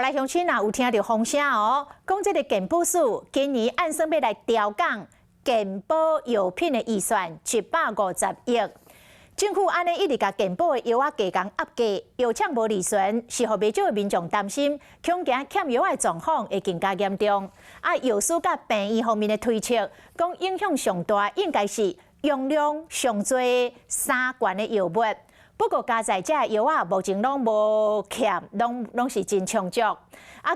来乡亲啊，有听到风声哦，讲这个健保署今年按算要来调降健保药品的预算750亿。政府安尼一直甲健保的药价加工压价，药厂无利润，是互不少的民众担心，恐惊欠药的状况会更加严重。药师甲病院方面的推测，讲影响上大应该是用量上多3罐的药物。不过加在这药目前拢无欠，拢是真充足。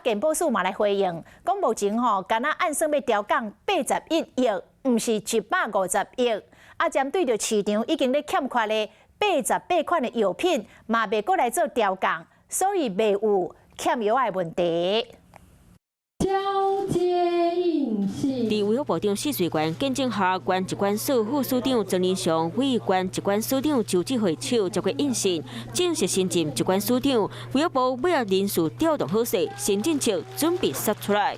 健保署嘛来回应，讲目前敢若按算要调降81亿，毋是750亿。针对着市场已经咧欠缺的88款的药品，嘛未过来做调降，所以未有欠药的问题。交接应系。伫卫福部长试水馆见证下，关疾管署副署长曾林祥为关疾管署长就职会手接过应信，正式新任疾管署长。卫福部每日人事调动好势，新政策准备杀出来。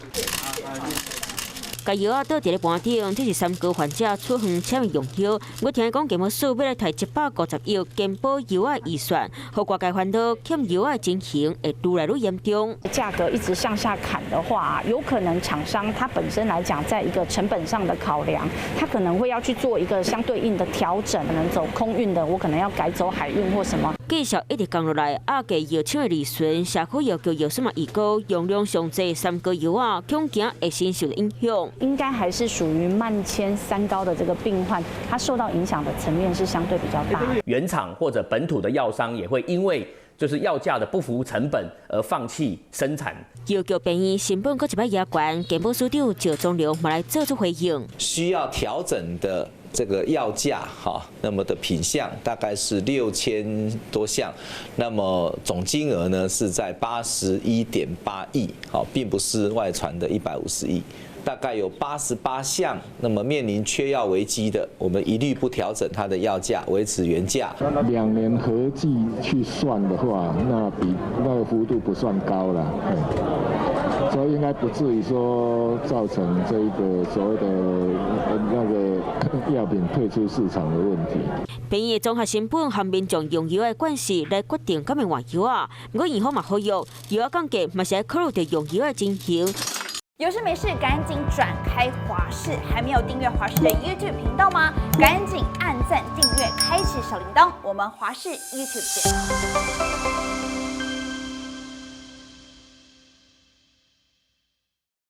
甲药倒伫咧盘顶，这是3高患者出院签的用药。我听讲健保署要来提750亿健保药预算，互各界烦恼欠药的情形会愈来愈严重。价格一直向下砍的话，有可能厂商它本身来讲，在一个成本上的考量，它可能会要去做一个相对应的调整，可能走空运的，我可能要改走海运或什么。继续一直降落来，压价药厂的利润，社区药局药水嘛愈高，用量上济，3个药恐惊会先受影响。应该还是属于慢迁3高的这个病患，它受到影响的层面是相对比较大。原厂或者本土的药商也会因为就是药价的不符成本而放弃生产。药局病院成本搁一摆压悬，健保署长赵忠良嘛来做出回应。需要调整的这个药价那么的品项大概是6000多项，那么总金额呢是在81.8亿，并不是外传的150亿。大概有88项，那么面临缺药危机的，我们一律不调整它的药价，维持原价。2年合计去算的话，那比那个幅度不算高了，所以应该不至于说造成这个所谓的那个药品退出市场的问题。病院综合成本和民众用药的关系来决定敢要换药啊。不过院方嘛好药，药降价嘛是要考虑到用药的情形。有事没事赶紧转开华视，还没有订阅华视的 YouTube 频道吗？赶紧按赞、订阅、开启小铃铛，我们华视 YouTube 见。